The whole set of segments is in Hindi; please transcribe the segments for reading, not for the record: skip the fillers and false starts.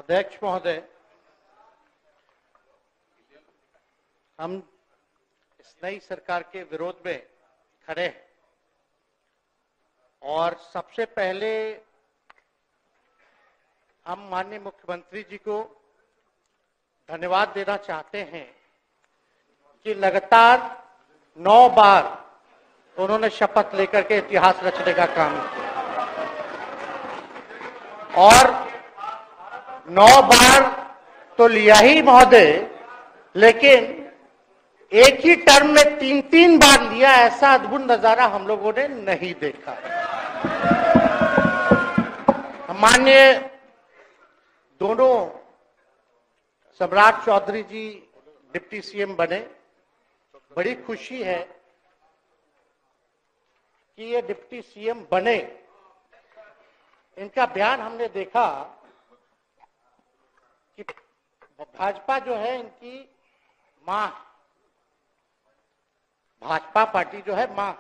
अध्यक्ष महोदय, हम इस नई सरकार के विरोध में खड़े हैं और सबसे पहले हम माननीय मुख्यमंत्री जी को धन्यवाद देना चाहते हैं कि लगातार 9 बार उन्होंने शपथ लेकर के इतिहास रचने का काम किया और 9 बार तो लिया ही महोदय, लेकिन एक ही टर्म में 3-3 बार लिया, ऐसा अद्भुत नजारा हम लोगों ने नहीं देखा। माननीय दोनों सम्राट चौधरी जी डिप्टी सीएम बने, बड़ी खुशी है कि ये डिप्टी सीएम बने। इनका बयान हमने देखा कि भाजपा जो है इनकी मां, भाजपा पार्टी जो है मां,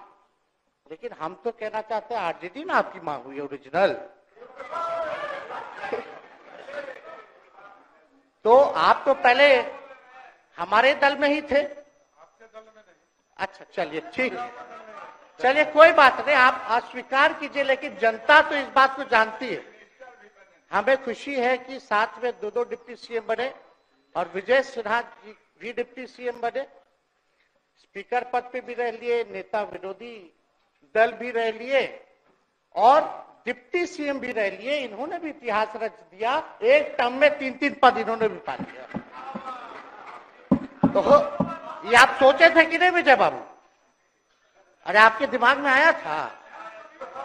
लेकिन हम तो कहना चाहते हैं आरजेडी ना आपकी मां हुई ओरिजिनल। तो आप तो पहले हमारे दल में ही थे। आपके दल में नहीं। अच्छा चलिए ठीक है, चलिए कोई बात नहीं, आप अस्वीकार कीजिए, लेकिन जनता तो इस बात को जानती है। हमें खुशी है कि साथ में दो डिप्टी सीएम बने और विजय सिन्हा जी भी डिप्टी सीएम बने, स्पीकर पद पे भी रह लिए, नेता विरोधी दल भी रह लिए और डिप्टी सीएम भी रह लिए। इन्होंने भी इतिहास रच दिया, एक टर्म में 3-3 पद इन्होंने भी पा लिया। तो ये आप सोचे थे कि नहीं विजय बाबू? अरे आपके दिमाग में आया था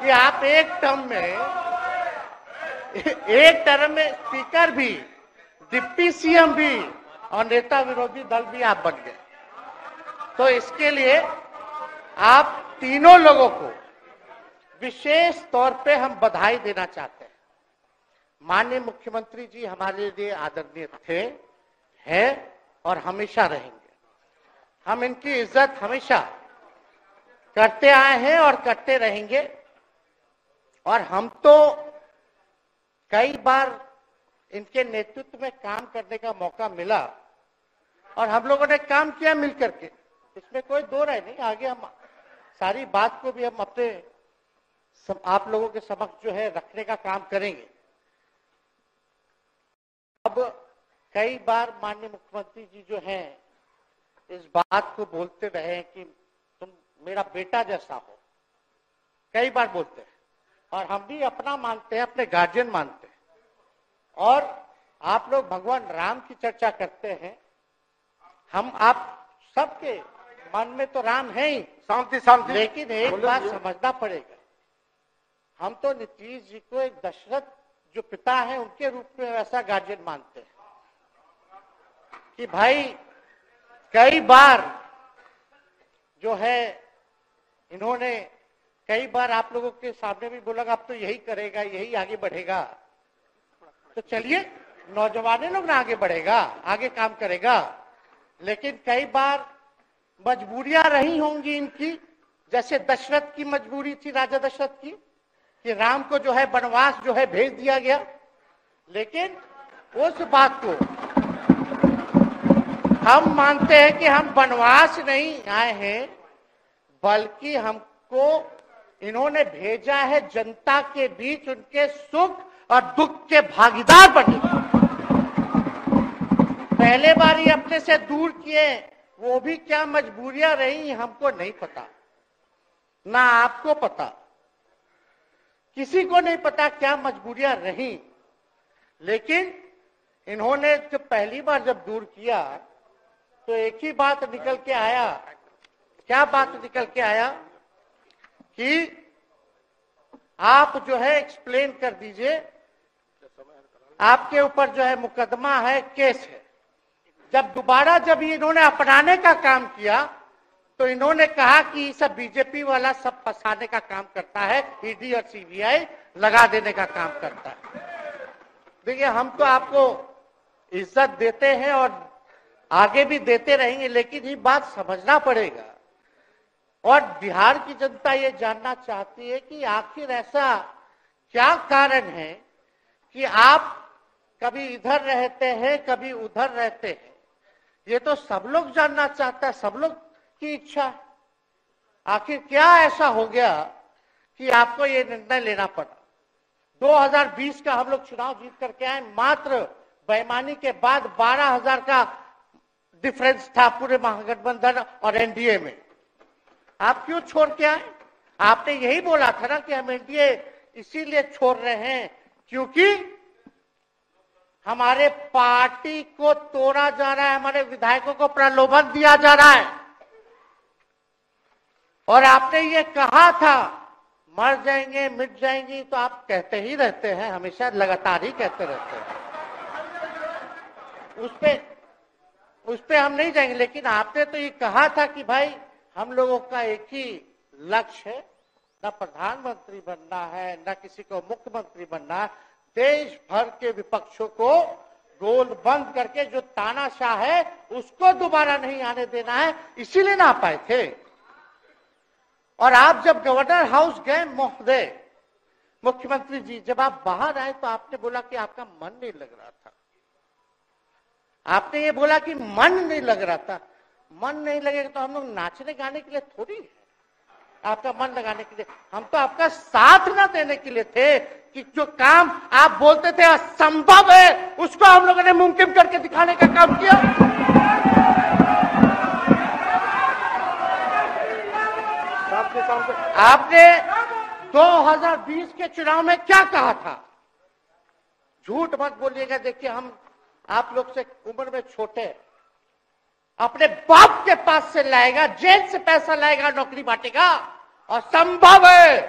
कि आप एक टर्म में स्पीकर भी, डिप्टी सीएम भी और नेता विरोधी दल भी आप बन गए। तो इसके लिए आप तीनों लोगों को विशेष तौर पे हम बधाई देना चाहते हैं। माननीय मुख्यमंत्री जी हमारे लिए आदरणीय थे, हैं और हमेशा रहेंगे। हम इनकी इज्जत हमेशा करते आए हैं और करते रहेंगे। और हम तो कई बार इनके नेतृत्व में काम करने का मौका मिला और हम लोगों ने काम किया मिलकर के, इसमें कोई दो राय नहीं। आगे हम सारी बात को भी हम अपने आप लोगों के समक्ष जो है रखने का काम करेंगे। अब कई बार माननीय मुख्यमंत्री जी जो हैं इस बात को बोलते रहे हैं कि तुम मेरा बेटा जैसा हो, कई बार बोलते हैं और हम भी अपना मानते हैं, अपने गार्जियन मानते हैं। और आप लोग भगवान राम की चर्चा करते हैं, हम आप सबके मन में तो राम है ही, शांति, लेकिन एक बात समझना पड़ेगा, हम तो नीतीश जी को एक दशरथ जो पिता है उनके रूप में वैसा गार्जियन मानते हैं कि भाई कई बार जो है इन्होंने कई बार आप लोगों के सामने भी बोला अब तो यही करेगा, यही आगे बढ़ेगा। तो चलिए नौजवान लोग ना आगे बढ़ेगा, आगे काम करेगा, लेकिन कई बार मजबूरियां रही होंगी इनकी, जैसे दशरथ की मजबूरी थी, राजा दशरथ की, कि राम को जो है वनवास जो है भेज दिया गया। लेकिन उस बात को हम मानते हैं कि हम वनवास नहीं आए हैं, बल्कि हमको इन्होंने भेजा है जनता के बीच उनके सुख और दुख के भागीदार बने। पहले बार ही अपने से दूर किए, वो भी क्या मजबूरियां रही हमको नहीं पता, ना आपको पता, किसी को नहीं पता क्या मजबूरियां रही। लेकिन इन्होंने जब पहली बार जब दूर किया तो एक ही बात निकल के आया। क्या बात निकल के आया कि आप जो है एक्सप्लेन कर दीजिए, आपके ऊपर जो है मुकदमा है, केस है। जब दोबारा जब इन्होंने अपनाने का काम किया तो इन्होंने कहा कि सब बीजेपी वाला सब फंसाने का काम करता है, ईडी और सीबीआई लगा देने का काम करता है। देखिए हम तो आपको इज्जत देते हैं और आगे भी देते रहेंगे, लेकिन ये बात समझना पड़ेगा। और बिहार की जनता ये जानना चाहती है कि आखिर ऐसा क्या कारण है कि आप कभी इधर रहते हैं, कभी उधर रहते हैं। ये तो सब लोग जानना चाहता है, सब लोग की इच्छा है। आखिर क्या ऐसा हो गया कि आपको ये निर्णय लेना पड़ा? 2020 का हम लोग चुनाव जीत करके आए, मात्र बेईमानी के बाद 12,000 का डिफरेंस था पूरे महागठबंधन और एनडीए में। आप क्यों छोड़ के आए? आपने यही बोला था ना कि हम एनडीए इसीलिए छोड़ रहे हैं क्योंकि हमारे पार्टी को तोड़ा जा रहा है, हमारे विधायकों को प्रलोभन दिया जा रहा है। और आपने ये कहा था मर जाएंगे, मिट जाएंगी, तो आप कहते ही रहते हैं, हमेशा लगातार ही कहते रहते हैं। उस पे हम नहीं जाएंगे, लेकिन आपने तो ये कहा था कि भाई हम लोगों का एक ही लक्ष्य है, न प्रधानमंत्री बनना है, न किसी को मुख्यमंत्री बनना है, देश भर के विपक्षों को गोल बंद करके जो तानाशाह है उसको दोबारा नहीं आने देना है, इसीलिए ना आ पाए थे। और आप जब गवर्नर हाउस गए महोदय, मुख्यमंत्री जी, जब आप बाहर आए तो आपने बोला कि आपका मन नहीं लग रहा था। आपने ये बोला कि मन नहीं लग रहा था। मन नहीं लगेगा तो हम लोग नाचने गाने के लिए थोड़ी है, आपका मन लगाने के लिए। हम तो आपका साथ ना देने के लिए थे कि जो काम आप बोलते थे असंभव है, उसको हम लोगों ने मुमकिन करके दिखाने का काम किया। आपने 2020 के चुनाव में क्या कहा था? झूठ मत बोलिएगा। देखिए, हम आप लोग से उम्र में छोटे, अपने बाप के पास से लाएगा, जेल से पैसा लाएगा, नौकरी बांटेगा, और संभव है,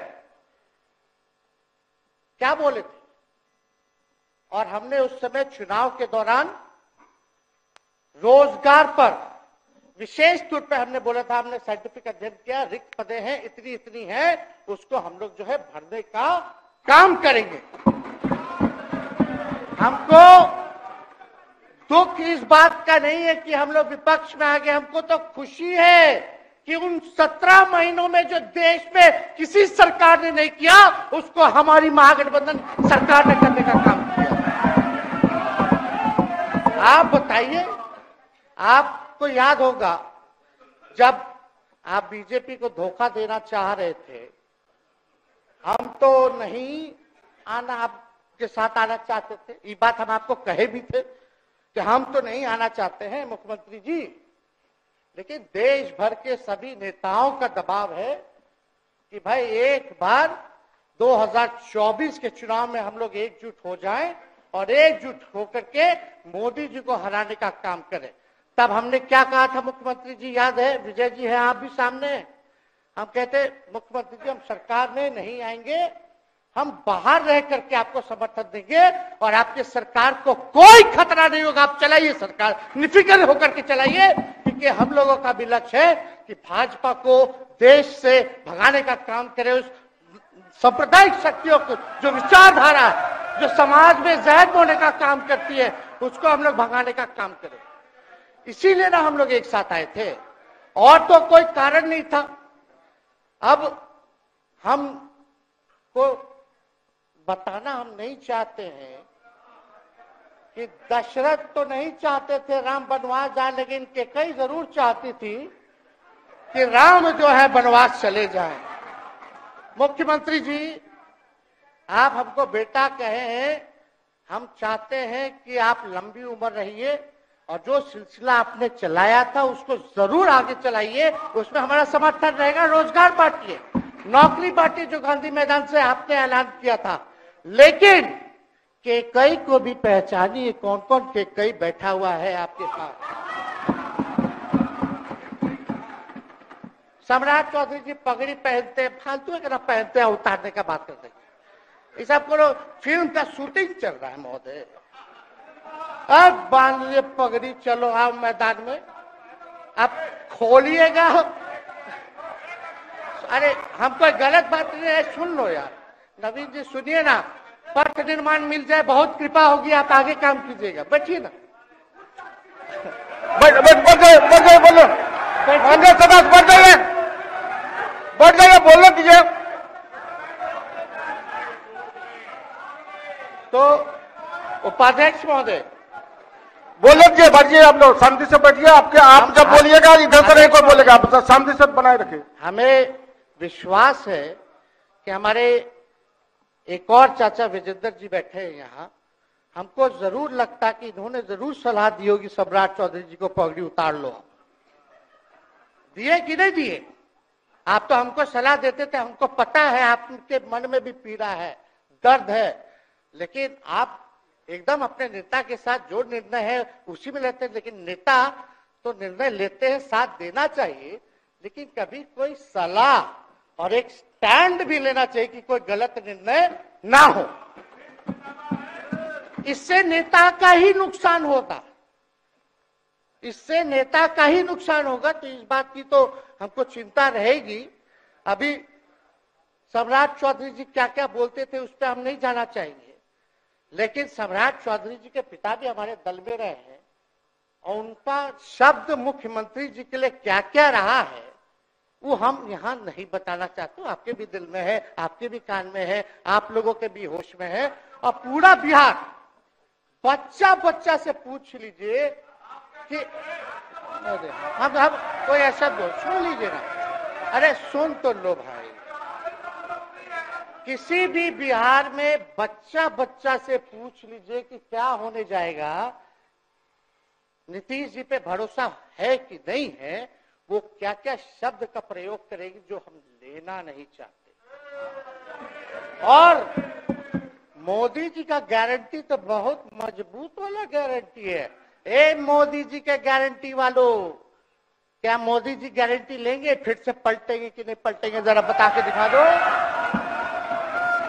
क्या बोले थे? और हमने उस समय चुनाव के दौरान रोजगार पर विशेष तौर पे हमने बोला था, हमने साइंटिफिक अध्ययन किया, रिक्त पदे हैं इतनी इतनी है, उसको हम लोग जो है भरने का काम करेंगे। हमको दुख इस बात का नहीं है कि हम लोग विपक्ष में आ गए, हमको तो खुशी है कि उन 17 महीनों में जो देश में किसी सरकार ने नहीं किया, उसको हमारी महागठबंधन सरकार ने करने का काम किया। आप बताइए, आपको याद होगा जब आप बीजेपी को धोखा देना चाह रहे थे, हम तो नहीं आना, आपके साथ आना चाहते थे। ये बात हम आपको कहे भी थे कि हम तो नहीं आना चाहते हैं मुख्यमंत्री जी, लेकिन देश भर के सभी नेताओं का दबाव है कि भाई एक बार 2024 के चुनाव में हम लोग एकजुट हो जाएं और एकजुट होकर के मोदी जी को हराने का काम करें। तब हमने क्या कहा था मुख्यमंत्री जी, याद है? विजय जी हैं, आप भी सामने। हम कहते मुख्यमंत्री जी, हम सरकार में नहीं आएंगे, हम बाहर रह करके आपको समर्थन देंगे और आपके सरकार को कोई खतरा नहीं होगा, आप चलाइए सरकार, निफिक्र होकर के चलाइए, क्योंकि हम लोगों का भी लक्ष्य है कि भाजपा को देश से भगाने का काम करे। उस सांप्रदायिक शक्तियों को, जो विचारधारा है, जो समाज में जहर बोने का काम करती है, उसको हम लोग भगाने का काम करें। इसीलिए ना हम लोग एक साथ आए थे, और तो कोई कारण नहीं था। अब हम को बताना हम नहीं चाहते हैं कि दशरथ तो नहीं चाहते थे राम वनवास जाए, लेकिन कैकेयी जरूर चाहती थी कि राम जो है वनवास चले जाएं। मुख्यमंत्री जी, आप हमको बेटा कहे हैं, हम चाहते हैं कि आप लंबी उम्र रहिए और जो सिलसिला आपने चलाया था उसको जरूर आगे चलाइए, उसमें हमारा समर्थन रहेगा। रोजगार बांटिए, नौकरी बांटिए, जो गांधी मैदान से आपने ऐलान किया था, लेकिन कैकेयी को भी पहचानिए, कौन कौन कैकेयी बैठा हुआ है आपके साथ। सम्राट चौधरी जी पगड़ी पहनते, फालतू का पहनते हैं, उतारने का बात करते हैं। ये सब करो, फिल्म का शूटिंग चल रहा है महोदय, अब बांध लिए पगड़ी, चलो आओ मैदान में, अब खोलिएगा। अरे हम कोई गलत बात नहीं है, सुन लो यार, नवीन जी सुनिए ना, पथ निर्माण मिल जाए, बहुत कृपा होगी, आप आगे काम कीजिएगा, बैठिए ना। बढ़ जाइए, बोलने दीजिए। तो उपाध्यक्ष महोदय, बोले दीजिए, बैठिए आप लोग शांति से बैठिए। आप जब बोलिएगा इधर से नहीं कोई बोलेगा, आप शांति से बनाए रखिए। हमें विश्वास है कि हमारे एक और चाचा विजेंद्र जी बैठे हैं यहाँ, हमको जरूर लगता कि इन्होंने जरूर सलाह दी होगी सम्राट चौधरी जी को पगड़ी उतार लो। दिए कि नहीं दिए? आप तो हमको सलाह देते थे, हमको पता है आपके मन में भी पीड़ा है, दर्द है, लेकिन आप एकदम अपने नेता के साथ जो निर्णय है उसी में लेते हैं। लेकिन नेता तो निर्णय लेते हैं, साथ देना चाहिए, लेकिन कभी कोई सलाह और एक स्टैंड भी लेना चाहिए कि कोई गलत निर्णय ना हो। इससे नेता का ही नुकसान होगा, इससे नेता का ही नुकसान होगा। तो इस बात की तो हमको चिंता रहेगी। अभी सम्राट चौधरी जी क्या क्या बोलते थे उस पर हम नहीं जाना चाहेंगे, लेकिन सम्राट चौधरी जी के पिता भी हमारे दल में रहे हैं और उनका शब्द मुख्यमंत्री जी के लिए क्या क्या रहा है वो हम यहाँ नहीं बताना चाहते। आपके भी दिल में है, आपके भी कान में है, आप लोगों के भी होश में है, और पूरा बिहार बच्चा बच्चा से पूछ लीजिए कि हम कोई ऐसा सुन लीजिए ना, अरे सुन तो लो भाई। किसी भी बिहार में बच्चा बच्चा से पूछ लीजिए कि क्या होने जाएगा, नीतीश जी पे भरोसा है कि नहीं है, वो क्या क्या शब्द का प्रयोग करेगी जो हम लेना नहीं चाहते। और मोदी जी का गारंटी तो बहुत मजबूत वाला गारंटी है। ए मोदी जी के गारंटी वालों, क्या मोदी जी गारंटी लेंगे फिर से पलटेंगे कि नहीं पलटेंगे? जरा बता के दिखा दो,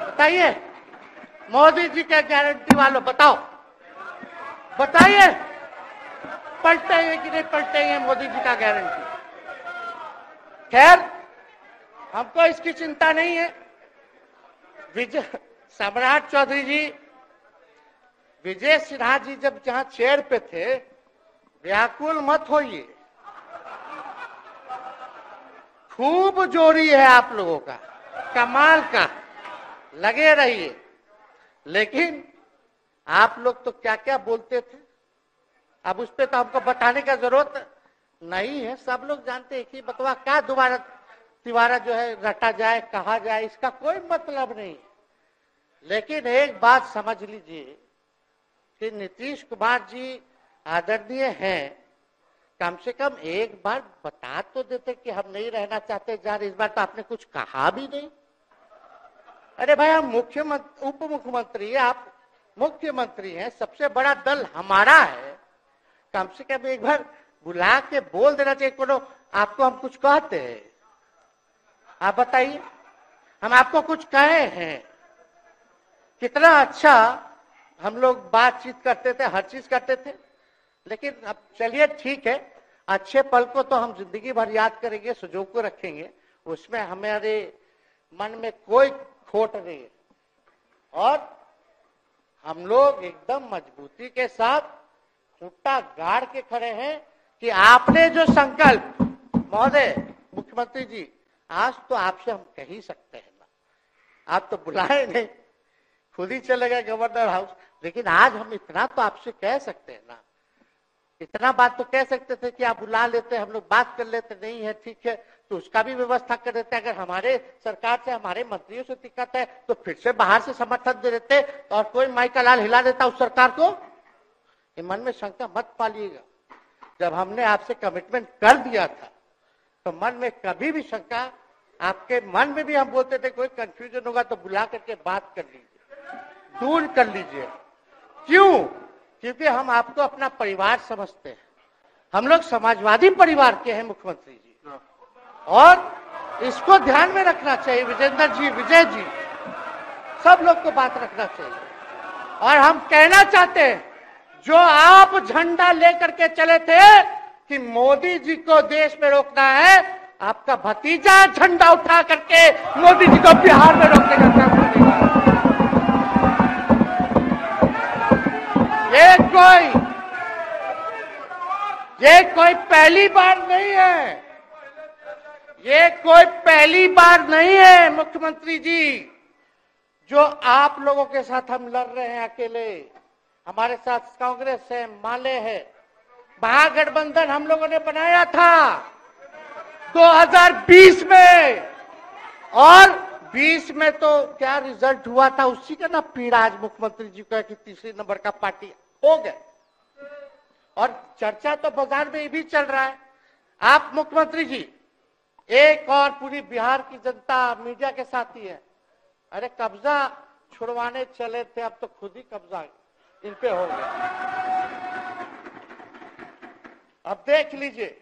बताइए। मोदी जी के गारंटी वालों बताओ, बताइए पलटेंगे कि नहीं पलटेंगे मोदी जी का गारंटी? खैर, हमको इसकी चिंता नहीं है। विजय सम्राट चौधरी जी, विजय सिन्हा जी जब जहां चेयर पे थे, व्याकुल मत होइए, खूब जोरी है आप लोगों का, कमाल का, लगे रहिए। लेकिन आप लोग तो क्या क्या बोलते थे, अब उस पर तो हमको बताने का जरूरत नहीं है, सब लोग जानते हैं कि बतवा क्या दोबारा जो है रटा जाए, कहा जाए, इसका कोई मतलब नहीं। लेकिन एक बात समझ लीजिए कि नीतीश कुमार जी आदरणीय हैं, कम से कम एक बार बता तो देते कि हम नहीं रहना चाहते जा रहे। इस बार तो आपने कुछ कहा भी नहीं। अरे भाई, हम मुख्यमंत्री उप मुख्यमंत्री, आप मुख्यमंत्री हैं, सबसे बड़ा दल हमारा है, कम से कम एक बार बुला के बोल देना चाहिए। कोनो आपको हम कुछ कहते हैं? आप बताइए, हम आपको कुछ कहे हैं? कितना अच्छा हम लोग बातचीत करते थे, हर चीज करते थे। लेकिन अब चलिए ठीक है, अच्छे पल को तो हम जिंदगी भर याद करेंगे, सुजो को रखेंगे, उसमें हमारे मन में कोई खोट नहीं है। और हम लोग एकदम मजबूती के साथ खूंटा गाड़ के खड़े हैं कि आपने जो संकल्प, महोदय मुख्यमंत्री जी, आज तो आपसे हम कह ही सकते हैं ना, आप तो बुलाए नहीं, खुद ही चले गए गवर्नर हाउस, लेकिन आज हम इतना तो आपसे कह सकते हैं ना, इतना बात तो कह सकते थे कि आप बुला लेते, हम लोग बात कर लेते। नहीं है ठीक है, तो उसका भी व्यवस्था कर देते। अगर हमारे सरकार से, हमारे मंत्रियों से दिक्कत है तो फिर से बाहर से समर्थन दे देते और कोई माई का लाल हिला देता उस सरकार को। ये मन में शंका मत पालिएगा, जब हमने आपसे कमिटमेंट कर दिया था तो मन में कभी भी शंका, आपके मन में भी हम बोलते थे कोई कंफ्यूजन होगा तो बुला करके बात कर लीजिए, दूर कर लीजिए। क्यों? क्योंकि हम आपको अपना परिवार समझते हैं। हम लोग समाजवादी परिवार के हैं मुख्यमंत्री जी, और इसको ध्यान में रखना चाहिए। विजेंद्र जी, विजय जी, सब लोग को बात रखना चाहिए। और हम कहना चाहते हैं, जो आप झंडा लेकर के चले थे कि मोदी जी को देश में रोकना है, आपका भतीजा झंडा उठा करके मोदी जी को बिहार में रोकने का काम करेगा। ये कोई पहली बार नहीं है, ये कोई पहली बार नहीं है मुख्यमंत्री जी, जो आप लोगों के साथ हम लड़ रहे हैं अकेले। हमारे साथ कांग्रेस है, माले है, महागठबंधन हम लोगों ने बनाया था 2020 में, और 20 में तो क्या रिजल्ट हुआ था उसी का ना पीड़ा आज मुख्यमंत्री जी को है कि तीसरे नंबर का पार्टी हो गए। और चर्चा तो बाजार में ये भी चल रहा है, आप मुख्यमंत्री जी एक और पूरी बिहार की जनता मीडिया के साथ ही है, अरे कब्जा छुड़वाने चले थे, अब तो खुद ही कब्जा इन पे हो गया। अब देख लीजिए,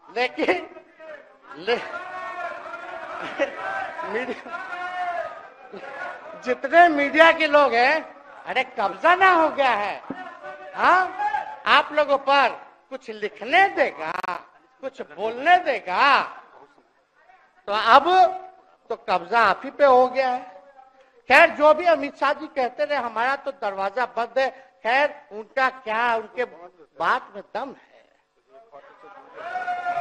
लेकिन जितने मीडिया के लोग हैं, अरे कब्जा ना हो गया है, हाँ आप लोगों पर कुछ लिखने देगा, कुछ बोलने देगा, तो अब तो कब्जा आप ही पे हो गया है। खैर जो भी अमित शाह जी कहते रहे हमारा तो दरवाजा बंद है, खैर उनका क्या, उनके बात में दम है,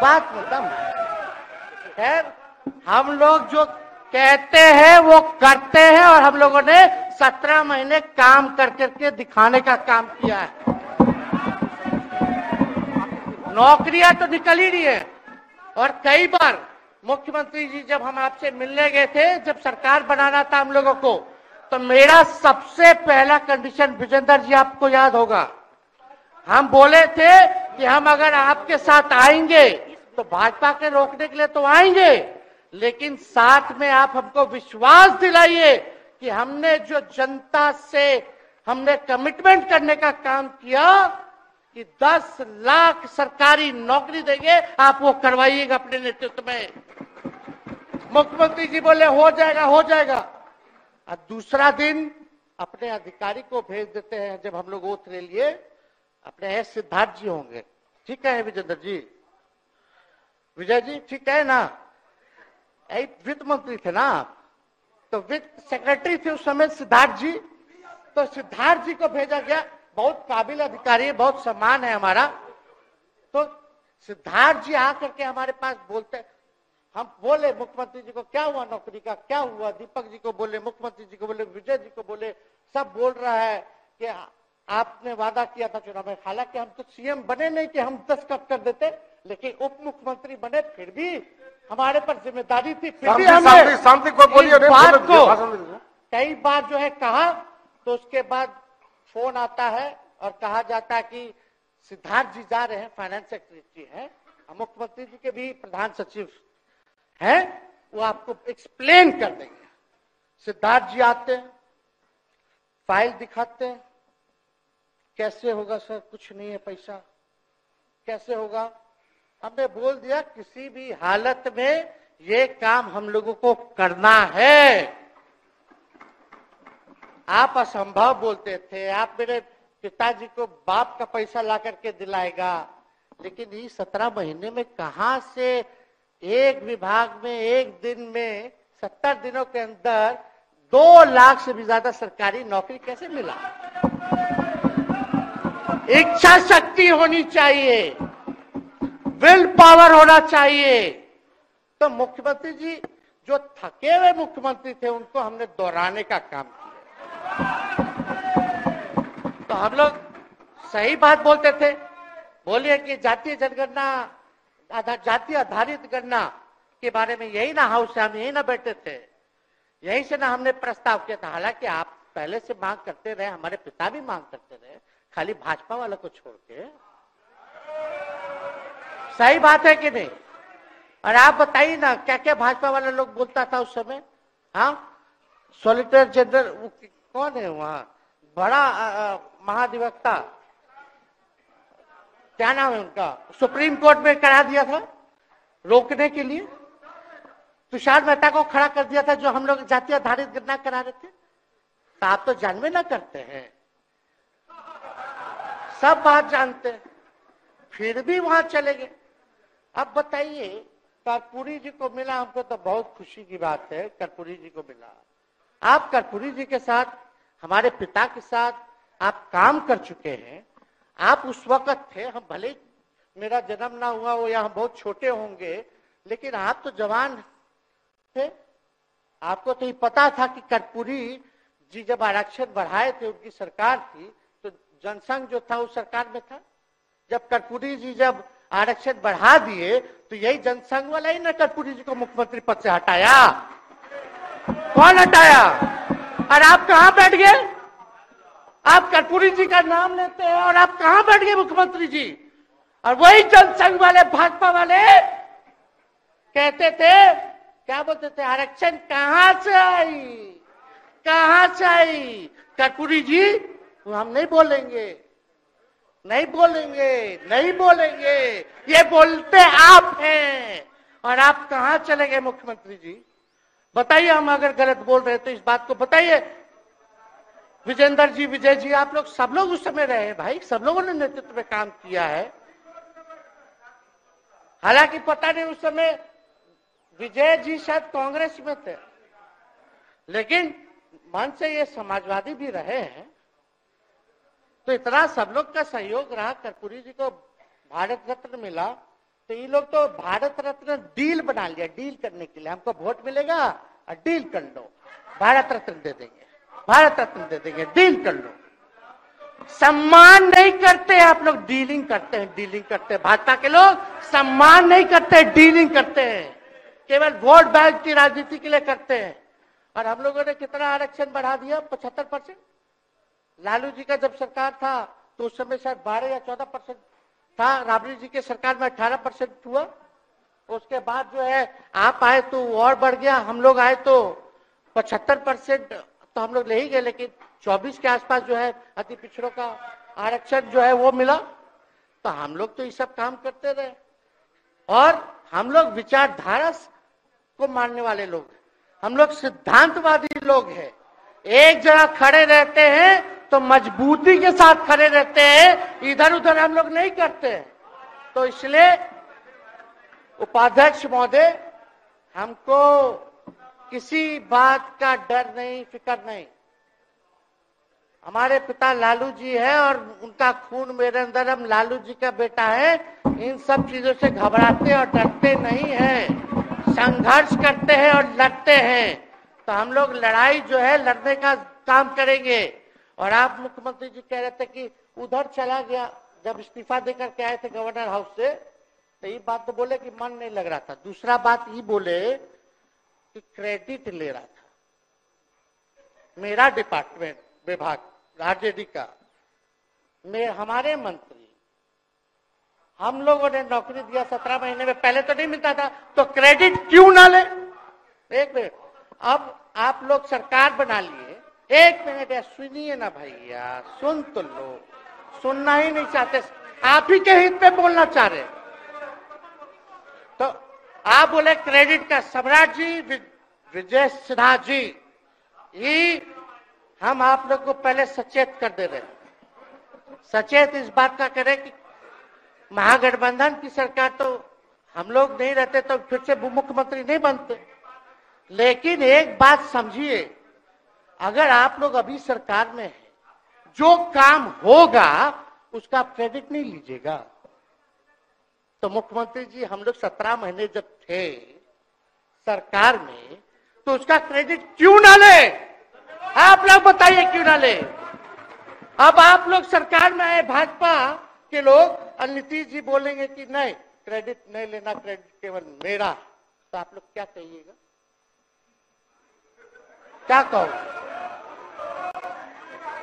बात में दम है। खैर हम लोग जो कहते हैं वो करते हैं, और हम लोगों ने 17 महीने काम कर करके दिखाने का काम किया है। नौकरियां तो निकल ही रही है, और कई बार मुख्यमंत्री जी जब हम आपसे मिलने गए थे, जब सरकार बनाना था हम लोगों को, तो मेरा सबसे पहला कंडीशन, विजेंद्र जी आपको याद होगा, हम बोले थे कि हम अगर आपके साथ आएंगे तो भाजपा के रोकने के लिए तो आएंगे, लेकिन साथ में आप हमको विश्वास दिलाइए कि हमने जो जनता से हमने कमिटमेंट करने का काम किया कि 10 लाख सरकारी नौकरी देंगे, आप वो करवाइएगा अपने नेतृत्व में। मुख्यमंत्री जी बोले हो जाएगा, हो जाएगा, और दूसरा दिन अपने अधिकारी को भेज देते हैं। जब हम लोग ओथ ले लिए, अपने सिद्धार्थ जी होंगे, ठीक है विजेंद्र जी, विजय जी ठीक है ना, वित्त मंत्री थे ना आप, तो वित्त सेक्रेटरी थे उस समय सिद्धार्थ जी, तो सिद्धार्थ जी को भेजा गया, बहुत काबिल अधिकारी है, बहुत सम्मान है हमारा। तो सिद्धार्थ जी आकर के हमारे पास बोलते, हम बोले मुख्यमंत्री जी को क्या हुआ नौकरी का, क्या हुआ, दीपक जी को बोले, मुख्यमंत्री जी को बोले, विजय जी को बोले, सब बोल रहा है कि आपने वादा किया था चुनाव में। हालांकि हम तो सीएम बने नहीं कि हम 10 कट कर देते, लेकिन उप मुख्यमंत्री बने, फिर भी हमारे पर जिम्मेदारी थी, फिर भी हमने शांति को बोलिए, बात को कई बार जो है कहा। तो उसके बाद फोन आता है और कहा जाता है कि सिद्धार्थ जी जा रहे हैं, फाइनेंस सेक्रेटरी हैं, मुख्यमंत्री जी के भी प्रधान सचिव हैं, वो आपको एक्सप्लेन कर देंगे। सिद्धार्थ जी आते हैं, फाइल दिखाते हैं, कैसे होगा सर, कुछ नहीं है पैसा, कैसे होगा। हमने बोल दिया किसी भी हालत में ये काम हम लोगों को करना है। आप असंभव बोलते थे, आप मेरे पिताजी को बाप का पैसा ला करके दिलाएगा, लेकिन ये 17 महीने में कहां से एक विभाग में एक दिन में 70 दिनों के अंदर 2 लाख से भी ज्यादा सरकारी नौकरी कैसे मिला। इच्छा शक्ति होनी चाहिए, विल पावर होना चाहिए। तो मुख्यमंत्री जी जो थके हुए मुख्यमंत्री थे उनको हमने दोहराने का काम किया। तो हम लोग सही बात बोलते थे, बोलिए कि जातीय जनगणना, जाति आधारित गणना के बारे में यही ना हाउस से हम यही ना बैठे थे, यहीं से ना हमने प्रस्ताव किया था। हालांकि आप पहले से मांग करते रहे, हमारे पिता भी मांग करते रहे, खाली भाजपा वाला को छोड़ के। सही बात है कि नहीं? और आप बताइए ना क्या क्या भाजपा वाला लोग बोलता था उस समय। हाँ, सॉलिसिटर जनरल कौन है वहां, बड़ा महाधिवक्ता, क्या नाम है उनका, सुप्रीम कोर्ट में करा दिया था रोकने के लिए, तुषार मेहता को खड़ा कर दिया था जो हम लोग जाति आधारित गणना करा रहे थे। तो आप तो जानवे ना करते हैं, सब बात जानते हैं, फिर भी वहां चले गए। अब बताइए, कर्पूरी जी को मिला, हमको तो बहुत खुशी की बात है, कर्पूरी जी को मिला। आप कर्पूरी जी के साथ, हमारे पिता के साथ आप काम कर चुके हैं। आप उस वक्त थे, हम भले मेरा जन्म ना हुआ हो या हम बहुत छोटे होंगे, लेकिन आप तो जवान थे। आपको तो ये पता था कि कर्पूरी जी जब आरक्षण बढ़ाए थे, उनकी सरकार थी, तो जनसंघ जो था उस सरकार में था। जब कर्पूरी जी जब आरक्षण बढ़ा दिए तो यही जनसंघ वाला ही ना कर्पूरी जी को मुख्यमंत्री पद से हटाया। कौन हटाया? और आप कहां बैठ गए? आप कर्पूरी जी का नाम लेते हैं और आप कहां बैठ गए मुख्यमंत्री जी? और वही जनसंघ वाले भाजपा वाले कहते थे, क्या बोलते थे, आरक्षण कहां से आई, कहां से आई? कर्पूरी जी हम नहीं बोलेंगे, नहीं बोलेंगे, नहीं बोलेंगे, ये बोलते आप हैं। और आप कहां चले गए मुख्यमंत्री जी? बताइए, हम अगर गलत बोल रहे तो इस बात को बताइए। विजेंद्र जी, विजय जी, आप लोग सब लोग उस समय रहे हैं भाई, सब लोगों ने नेतृत्व में काम किया है। हालांकि पता नहीं उस समय विजय जी शायद कांग्रेस में थे, लेकिन मन से ये समाजवादी भी रहे हैं। तो इतना सब लोग का सहयोग रहा, कर्पूरी जी को भारत रत्न मिला, तो ये लोग तो भारत रत्न डील बना लिया, डील करने के लिए। हमको वोट मिलेगा और डील कर लो, भारत रत्न दे देंगे, भारत रत्न दे देंगे, डील कर लो। सम्मान नहीं करते आप लोग, डीलिंग करते हैं, डीलिंग करते हैं। भाजपा के लोग सम्मान नहीं करते, डीलिंग करते हैं, केवल वोट बैंक की राजनीति के लिए करते हैं। और हम लोगों ने कितना आरक्षण बढ़ा दिया? 75%। लालू जी का जब सरकार था तो उस समय शायद 12 या 14% था, राबड़ी जी के सरकार में 18% हुआ। उसके बाद जो है आप आए तो और बढ़ गया, हम लोग आए तो 75% तो हम लोग ले ही गए, लेकिन 24 के आसपास जो है अति पिछड़ों का आरक्षण जो है वो मिला। तो हम लोग तो ये सब काम करते रहे, और हम लोग विचारधारा को मानने वाले लोग हैं, हम लोग सिद्धांतवादी लोग हैं। एक जगह खड़े रहते हैं तो मजबूती के साथ खड़े रहते हैं, इधर उधर हम लोग नहीं करते हैं। तो इसलिए उपाध्यक्ष महोदय, हमको किसी बात का डर नहीं, फिक्र नहीं। हमारे पिता लालू जी है और उनका खून मेरे अंदर, हम लालू जी का बेटा है। इन सब चीजों से घबराते और डरते नहीं हैं, संघर्ष करते हैं और लड़ते हैं। तो हम लोग लड़ाई जो है लड़ने का काम करेंगे। और आप मुख्यमंत्री जी कह रहे थे कि उधर चला गया, जब इस्तीफा देकर के आए थे गवर्नर हाउस से, तो ये बात तो बोले कि मन नहीं लग रहा था। दूसरा बात ये बोले कि क्रेडिट ले रहा था मेरा डिपार्टमेंट, विभाग, आरजेडी का, हमारे मंत्री, हम लोगों ने नौकरी दिया 17 महीने में, पहले तो नहीं मिलता था, तो क्रेडिट क्यों ना ले? एक मिनट, अब आप लोग सरकार बना लिए, एक मिनट यार सुनिए ना भैया, सुन तो लो, सुनना ही नहीं चाहते, आप ही के हित पे बोलना चाह रहे। तो आप बोले क्रेडिट का, सम्राट जी, विजय सिन्हा जी, ये हम आप लोग को पहले सचेत कर दे रहे हैं। सचेत इस बात का करें कि महागठबंधन की सरकार तो हम लोग नहीं रहते तो फिर से मुख्यमंत्री नहीं बनते। लेकिन एक बात समझिए, अगर आप लोग अभी सरकार में हैं, जो काम होगा उसका क्रेडिट नहीं लीजिएगा। तो मुख्यमंत्री जी, हम लोग 17 महीने जब थे सरकार में, तो उसका क्रेडिट क्यों ना ले? आप लोग बताइए क्यों ना ले? अब आप लोग सरकार में आए भाजपा के लोग, और नीतीश जी बोलेंगे कि नहीं क्रेडिट नहीं लेना, क्रेडिट केवल मेरा, तो आप लोग क्या कहिएगा? क्या कहो,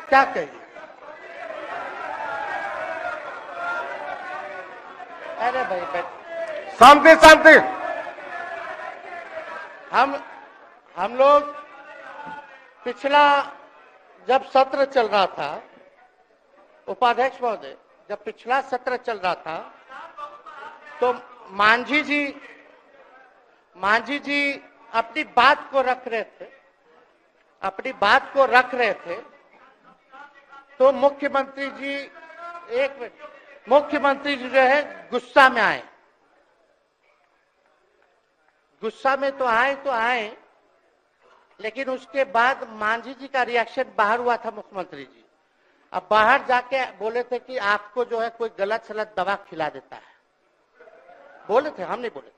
क्या कहिए? अरे भाई शांति शांति। हम लोग पिछला जब सत्र चल रहा था, उपाध्यक्ष महोदय, जब पिछला सत्र चल रहा था तो मांझी जी अपनी बात को रख रहे थे, तो मुख्यमंत्री जी, एक मिनट, मुख्यमंत्री जी जो है गुस्सा में आए। गुस्सा में तो आए, लेकिन उसके बाद मांझी जी का रिएक्शन बाहर हुआ था मुख्यमंत्री जी। अब बाहर जाके बोले थे कि आपको जो है कोई गलत सलत दवा खिला देता है, बोले थे, हम नहीं बोले थे,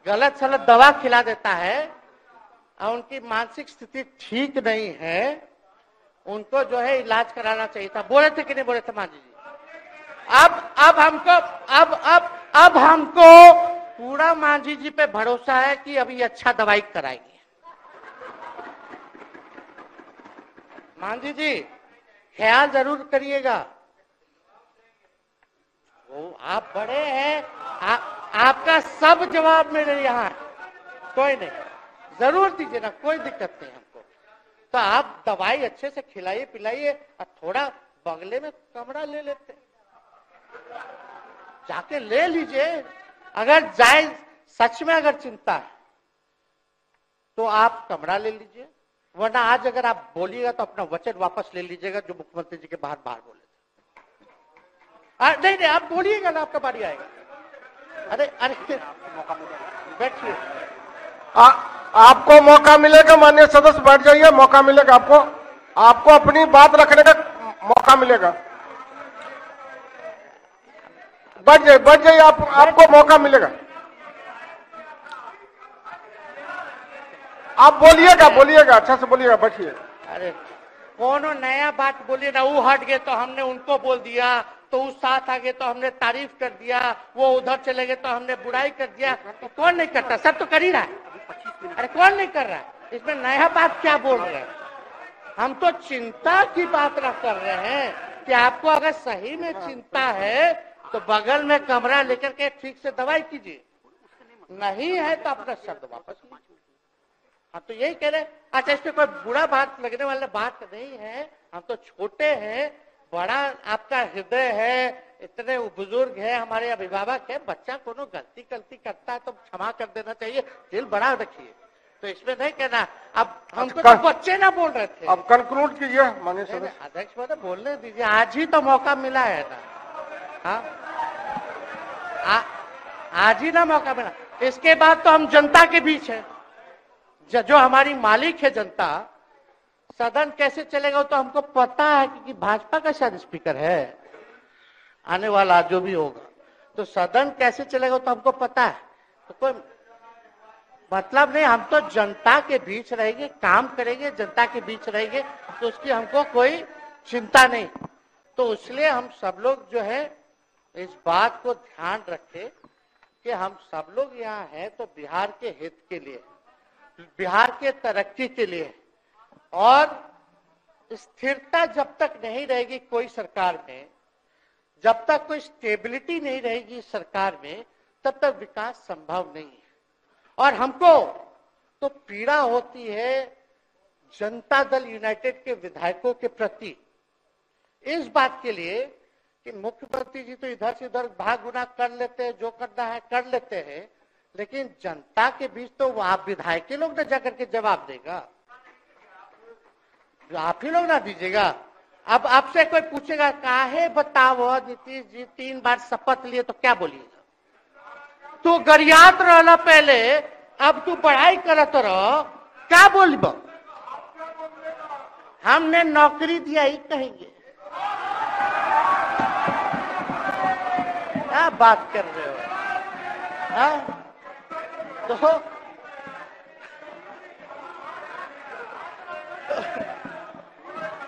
गलत सलत दवा खिला देता है और उनकी मानसिक स्थिति ठीक नहीं है, उनको जो है इलाज कराना चाहिए था। बोले थे कि नहीं बोले थे मांझी जी? अब हमको पूरा मांझी जी पे भरोसा है कि अभी अच्छा दवाई कराएंगे। मांझी जी ख्याल जरूर करिएगा। वो आप बड़े हैं, आपका सब जवाब मेरे यहाँ है, कोई नहीं, जरूर दीजिए ना, कोई दिक्कत नहीं हमको। तो आप दवाई अच्छे से खिलाइए पिलाइए और थोड़ा बगले में कमरा ले लेते, जाके ले लीजिए। अगर जाए सच में अगर चिंता है तो आप कमरा ले लीजिए, वरना आज अगर आप बोलिएगा तो अपना वचन वापस ले लीजिएगा जो मुख्यमंत्री जी के बाहर बोले थे। नहीं आप बोलिएगा ना, आपका बारी आएगा। अरे मौका मिलेगा, बैठिए। आपको मौका मिलेगा, माननीय सदस्य बैठ जाइए, मौका मिलेगा आपको अपनी बात रखने का मौका मिलेगा। बैठ जाइए आपको मौका मिलेगा। आप बोलिएगा अच्छा से बोलिएगा, बैठिए। अरे कोनो नया बात बोलिए ना, वो हट गए तो हमने उनको बोल दिया, तो उस साथ आ गए तो हमने तारीफ कर दिया, वो उधर चले गए तो हमने बुराई कर दिया। तो कौन नहीं करता, सब तो कर ही रहा है। अरे कौन नहीं कर रहा है, इसमें नया बात क्या बोल रहे हैं? हम तो चिंता की बात कर रहे हैं कि आपको अगर सही में चिंता है तो बगल में कमरा लेकर के ठीक से दवाई कीजिए, नहीं है तो अपना शब्द वापस लीजिए। हम तो यही कह रहे हैं। अच्छा, इसमें कोई बुरा बात लगने वाला बात नहीं है, हम तो छोटे हैं, बड़ा आपका हृदय है, इतने बुजुर्ग है, हमारे अभिभावक है, बच्चा कोनो गलती करता है तो क्षमा कर देना चाहिए, दिल बड़ा रखिए। तो इसमें नहीं कहना। अब हमको तो बच्चे ना बोल रहे थे। अब कंक्लूड कीजिए माननीय सदस्य। अध्यक्ष महोदय बोलने दीजिए, आज ही तो मौका मिला है ना। हाँ, आज ही ना मौका मिला, इसके बाद तो हम जनता के बीच है, जो हमारी मालिक है जनता। सदन कैसे चलेगा तो हमको पता है, क्योंकि भाजपा का शायद स्पीकर है आने वाला जो भी होगा, तो सदन कैसे चलेगा तो हमको पता है। तो कोई मतलब नहीं, हम तो जनता के बीच रहेंगे, काम करेंगे, जनता के बीच रहेंगे, तो उसकी हमको कोई चिंता नहीं। तो इसलिए हम सब लोग जो है इस बात को ध्यान रखें कि हम सब लोग यहाँ हैं तो बिहार के हित के लिए, बिहार के तरक्की के लिए। और स्थिरता जब तक नहीं रहेगी कोई सरकार में, जब तक कोई स्टेबिलिटी नहीं रहेगी सरकार में, तब तक विकास संभव नहीं है। और हमको तो पीड़ा होती है जनता दल यूनाइटेड के विधायकों के प्रति, इस बात के लिए कि मुख्यमंत्री जी तो इधर से उधर भाग गुना कर लेते हैं, जो करना है कर लेते हैं, लेकिन जनता के बीच तो आप विधायक के लोग ना जाकर के जवाब देगा, आप ही लोग ना दीजिएगा। अब आपसे कोई पूछेगा काहे बताओ नीतीश जी 3 बार शपथ लिए, तो क्या बोलिएगा? तू गरियात रहला पहले, अब तू पढ़ाई करत रह, क्या बोलब? हमने नौकरी दिया ही कहेंगे। क्या बात कर रहे हो? हाँ?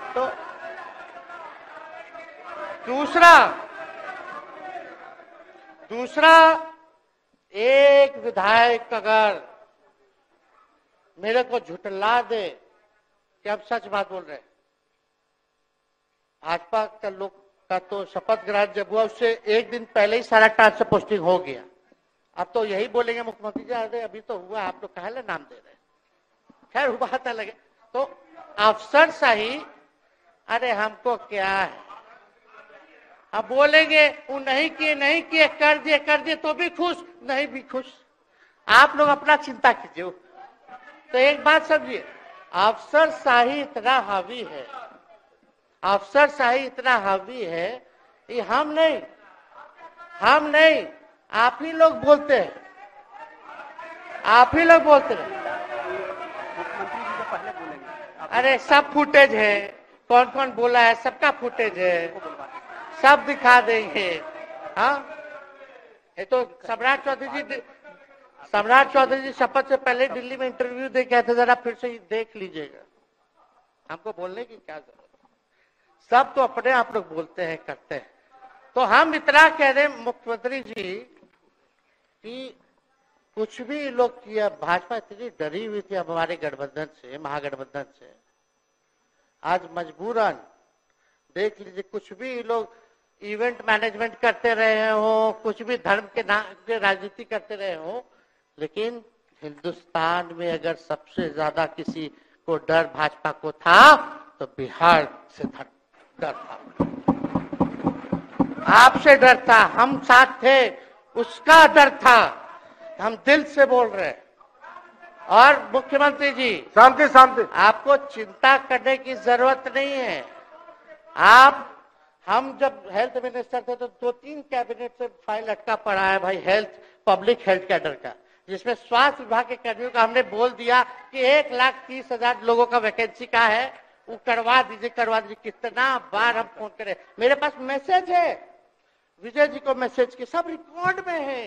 तो दूसरा एक विधायक अगर मेरे को झुठला दे कि अब सच बात बोल रहे, भाजपा का लोग का तो शपथ ग्रहण जब हुआ उससे एक दिन पहले ही सारा ट्रांसफर पोस्टिंग हो गया। अब तो यही बोलेंगे मुख्यमंत्री जी अरे अभी तो हुआ, आप लोग काहे नाम दे रहे? खैर वो बात अलग है। तो अफसरशाही, अरे हमको क्या है, अब बोलेंगे वो नहीं किए कर दिए तो भी खुश, नहीं भी खुश। आप लोग अपना चिंता कीजिए। तो एक बात समझिए, अफसरशाही इतना हावी है, अफसरशाही इतना हावी है कि हम नहीं आप ही लोग बोलते हैं, आप ही लोग बोलते हैं। मुख्यमंत्री जी तो पहले बोलेंगे। अरे सब फुटेज है, कौन कौन बोला है सबका फुटेज है, सब दिखा देंगे। हाँ, ये तो सम्राट चौधरी जी शपथ से पहले दिल्ली में इंटरव्यू दे के आए थे, जरा फिर से देख लीजिएगा। हमको बोलने की क्या जरूरत है? सब तो अपने आप लोग बोलते हैं, करते हैं। तो हम इतना कह रहे मुख्यमंत्री जी कि कुछ भी लोग किया, भाजपा इतनी डरी हुई थी हमारे गठबंधन से, महागठबंधन से। आज मजबूरन देख लीजिए, कुछ भी लोग इवेंट मैनेजमेंट करते रहे हो, कुछ भी धर्म के नाम पे राजनीति करते रहे हो, लेकिन हिंदुस्तान में अगर सबसे ज्यादा किसी को डर भाजपा को था तो बिहार से डर था, आपसे डर था, हम साथ थे, उसका डर था। हम दिल से बोल रहे हैं। और मुख्यमंत्री जी, शांति शांति, आपको चिंता करने की जरूरत नहीं है। आप, हम जब हेल्थ मिनिस्टर थे तो 2-3 कैबिनेट से फाइल अटका पड़ा है भाई, हेल्थ, पब्लिक हेल्थ कैडर का, जिसमें स्वास्थ्य विभाग के कर्मियों का हमने बोल दिया कि 1,30,000 लोगों का वैकेंसी का है, वो करवा दीजिए, करवा दीजिए। कितना बार हम फोन करें, मेरे पास मैसेज है, विजय जी को मैसेज की, सब रिकॉर्ड में है।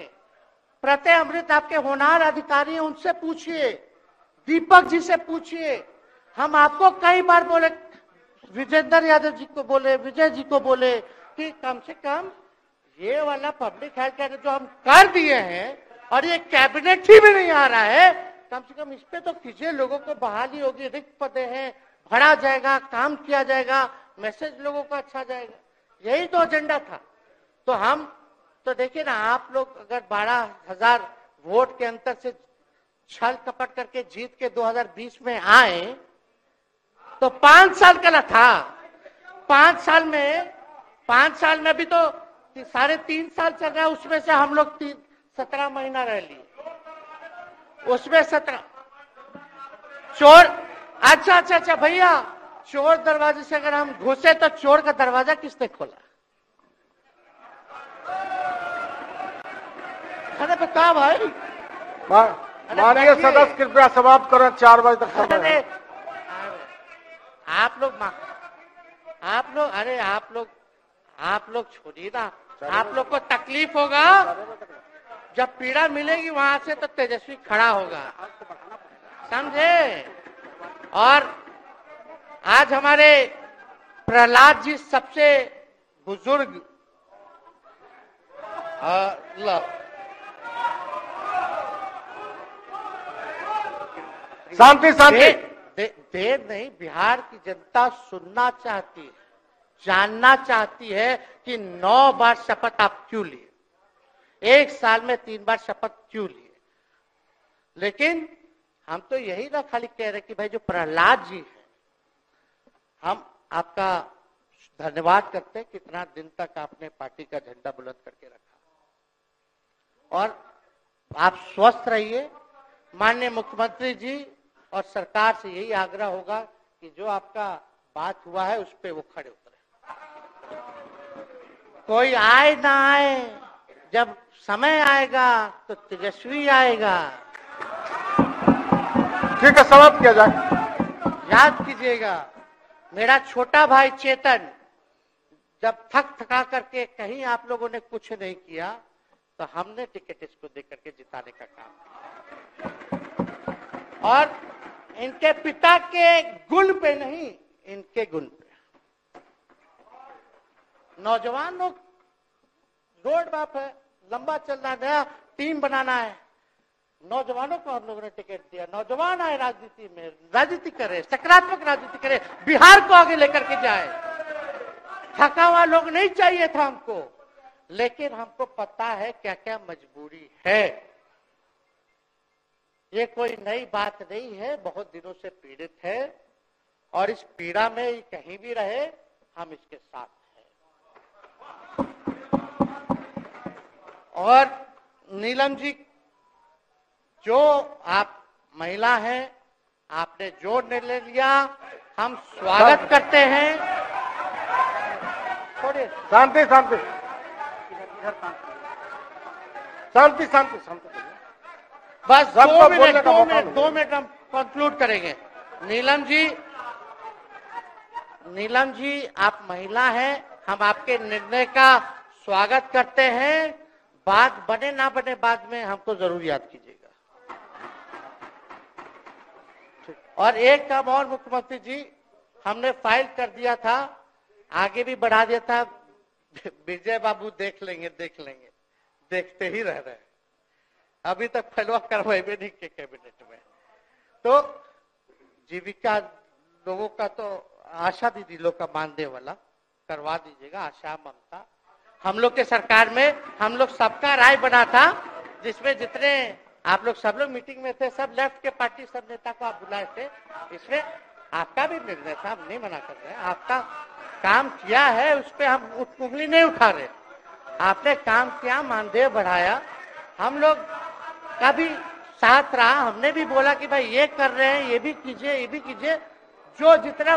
प्रत्यय अमृत आपके होनहार अधिकारी हैं, उनसे पूछिए, दीपक जी से पूछिए। हम आपको कई बार बोले, विजेंद्र यादव जी को बोले, विजय जी को बोले कि कम से कम ये वाला पब्लिक हेल्थ केयर जो हम कर दिए हैं और ये कैबिनेट ही भी नहीं आ रहा है, कम से कम इस पे तो कीजिए, लोगों को बहाली होगी, रिक्त पदे हैं, भरा जाएगा, काम किया जाएगा, मैसेज लोगों का अच्छा जाएगा। यही तो एजेंडा था। तो हम तो देखिए ना, आप लोग अगर 12,000 वोट के अंतर से छल कपट करके जीत के 2020 में आए तो 5 साल का ना था। 5 साल में भी तो 3.5 साल चल रहा है, उसमें से हम लोग 17 महीना रह लिए, उसमें 17 चोर। अच्छा भैया, चोर दरवाजे से अगर हम घुसे तो चोर का दरवाजा किसने खोला? अरे बता भाई। माननीय सदस्य कृपया समाप्त करें, 4 बजे तक समय है। आप लोग छोड़िए ना, आप लोग को तकलीफ होगा, जब पीड़ा मिलेगी वहां से तो तेजस्वी खड़ा होगा, समझे? और आज हमारे प्रहलाद जी सबसे बुजुर्ग, शांति शांति, देर नहीं, बिहार की जनता सुनना चाहती है, जानना चाहती है कि 9 बार शपथ आप क्यों लिए, 1 साल में 3 बार शपथ क्यों लिए। लेकिन हम तो यही ना खाली कह रहे कि भाई जो प्रहलाद जी है, हम आपका धन्यवाद करते हैं, कितना दिन तक आपने पार्टी का झंडा बुलंद करके रखा। और आप स्वस्थ रहिए। माननीय मुख्यमंत्री जी और सरकार से यही आग्रह होगा कि जो आपका बात हुआ है उस पे वो खड़े उतरे। कोई आए ना आए, जब समय आएगा तो तेजस्वी आएगा। ठीक है, समाप्त किया जाए। याद कीजिएगा, मेरा छोटा भाई चेतन जब थका करके कहीं आप लोगों ने कुछ नहीं किया तो हमने टिकट इसको देकर के जिताने का काम किया। और इनके पिता के गुण पे नहीं, इनके गुण पे। नौजवान लोग, रोड मैप है, लंबा चलना है, नया टीम बनाना है, नौजवानों को हम लोगों ने टिकट दिया। नौजवान आए राजनीति में, राजनीति करे, सकारात्मक राजनीति करे, बिहार को आगे लेकर के जाए। थका हुआ लोग नहीं चाहिए था हमको, लेकिन हमको पता है क्या क्या मजबूरी है। ये कोई नई बात नहीं है, बहुत दिनों से पीड़ित है और इस पीड़ा में कहीं भी रहे हम इसके साथ हैं। और नीलम जी, जो आप महिला हैं, आपने जो निर्णय लिया हम स्वागत करते हैं। छोड़िए, शांति शांति शांति शांति शांति, बस सबका 2 मिनट हम कंक्लूड करेंगे। नीलम जी आप महिला हैं, हम आपके निर्णय का स्वागत करते हैं। बात बने ना बने बाद में हमको जरूर याद कीजिएगा। और एक काम और मुख्यमंत्री जी, हमने फाइल कर दिया था, आगे भी बढ़ा दिया था। विजय बाबू देख लेंगे, देखते ही रह रहे हैं। अभी तक फैलवा करवाए भी नहीं के कैबिनेट में। तो जीविका लोगों का तो आशा दीदी लोग का मानदेय वाला करवा दीजिएगा। आशा, ममता, हम लोग के सरकार में हम लोग सबका राय बना था, जिसमें जितने आप लोग सब लोग मीटिंग में थे, सब लेफ्ट के पार्टी सब नेता को आप बुलाए थे। इसमें आपका भी निर्णय था, हम नहीं मना कर रहे हैं। आपका काम किया है, उस पर हम उंगली नहीं उठा रहे। आपने काम किया, मानदेय बढ़ाया, हम लोग का भी साथ रहा। हमने भी बोला कि भाई ये कर रहे हैं, ये भी कीजिए, ये भी कीजिए। जो जितना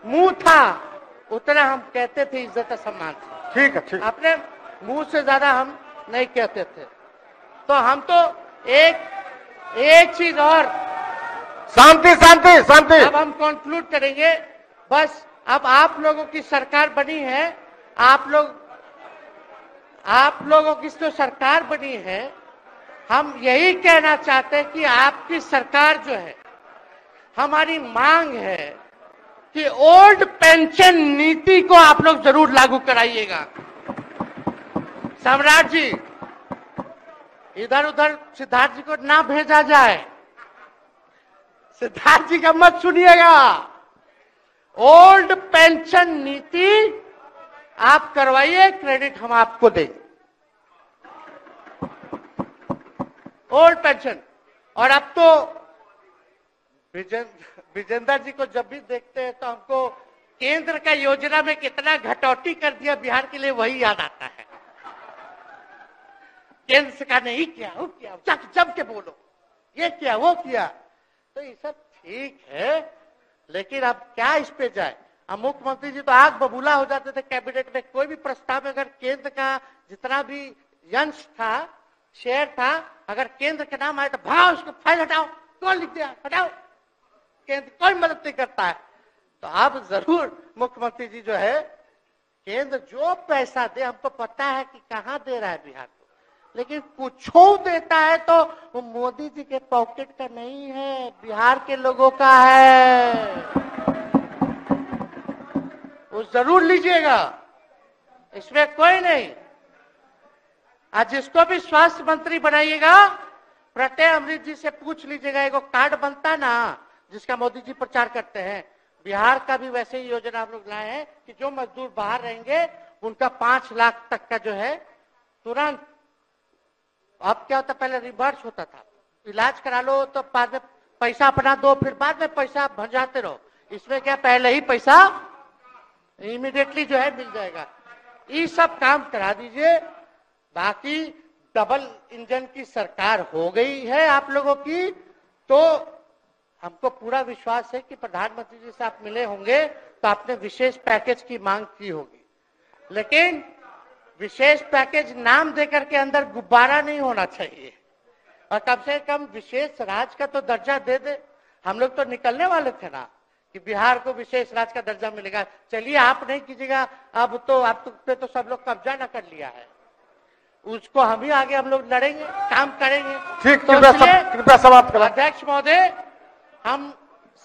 मुंह था उतना हम कहते थे इज्जत सम्मान से। ठीक है, ठीक। अपने मुंह से ज्यादा हम नहीं कहते थे। तो हम तो एक चीज और, शांति शांति शांति। अब हम कंक्लूड करेंगे। बस अब आप लोगों की सरकार बनी है, आप लोगों की जो सरकार बनी है, हम यही कहना चाहते हैं कि आपकी सरकार जो है, हमारी मांग है कि ओल्ड पेंशन नीति को आप लोग जरूर लागू कराइएगा। सम्राट जी, इधर उधर सिद्धार्थ जी को ना भेजा जाए। सिद्धार्थ जी का मत सुनिएगा। ओल्ड पेंशन नीति आप करवाइए, क्रेडिट हम आपको देंगे। Old pension. और अब तो विजेंद्र जी को जब भी देखते हैं तो हमको केंद्र का योजना में कितना घटौती कर दिया बिहार के लिए, वही याद आता है। केंद्र सरकार ने ही किया, वो किया, जब के बोलो, ये किया, वो किया। तो ये सब ठीक है, लेकिन अब क्या इस पे जाए। अब मुख्यमंत्री जी तो आग बबूला हो जाते थे कैबिनेट में। कोई भी प्रस्ताव में अगर केंद्र का जितना भी अंश था, शेयर था, अगर केंद्र का नाम आए तो भाव उसको फाइल हटाओ, कौन लिख दिया, हटाओ, केंद्र कोई मदद नहीं करता है। तो अब जरूर मुख्यमंत्री जी जो है, केंद्र जो पैसा दे, हमको पता है कि कहां दे रहा है बिहार को, लेकिन कुछ देता है तो वो मोदी जी के पॉकेट का नहीं है, बिहार के लोगों का है। वो जरूर लीजिएगा, इसमें कोई नहीं। आज जिसको भी स्वास्थ्य मंत्री बनाइएगा, प्रत्यय अमृत जी से पूछ लीजिएगा। एगो कार्ड बनता ना, जिसका मोदी जी प्रचार करते हैं, बिहार का भी वैसे ही योजना हम लोग लाए हैं कि जो मजदूर बाहर रहेंगे उनका 5 लाख तक का जो है तुरंत। अब क्या होता, पहले रिवर्स होता था, इलाज करा लो तो बाद में पैसा अपना दो, फिर बाद में पैसा भंजाते रहो। इसमें क्या, पहले ही पैसा इमीडिएटली जो है मिल जाएगा। ये सब काम करा दीजिए। बाकी डबल इंजन की सरकार हो गई है आप लोगों की, तो हमको पूरा विश्वास है कि प्रधानमंत्री जी से आप मिले होंगे तो आपने विशेष पैकेज की मांग की होगी। लेकिन विशेष पैकेज नाम देकर के अंदर गुब्बारा नहीं होना चाहिए, और कम से कम विशेष राज्य का तो दर्जा दे दे। हम लोग तो निकलने वाले थे ना कि बिहार को विशेष राज्य का दर्जा मिलेगा। चलिए आप नहीं कीजिएगा, अब तो आप पे तो सब लोग कब्जा न कर लिया है, उसको हम ही आगे हम लोग लड़ेंगे, काम करेंगे। ठीक, तो कृपया समाप्त करें। अध्यक्ष महोदय, हम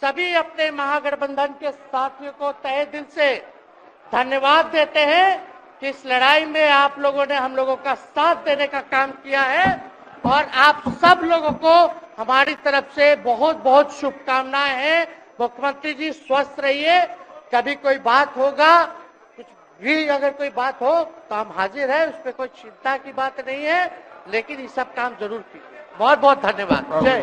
सभी अपने महागठबंधन के साथियों को तहे दिल से धन्यवाद देते हैं कि इस लड़ाई में आप लोगों ने हम लोगों का साथ देने का काम किया है, और आप सब लोगों को हमारी तरफ से बहुत बहुत शुभकामनाएं हैं। मुख्यमंत्री जी स्वस्थ रहिए। कभी कोई बात होगा, कुछ भी अगर कोई बात हो तो हम हाजिर हैं, उसमें कोई चिंता की बात नहीं है, लेकिन ये सब काम जरूर कीजिए। बहुत बहुत धन्यवाद। जय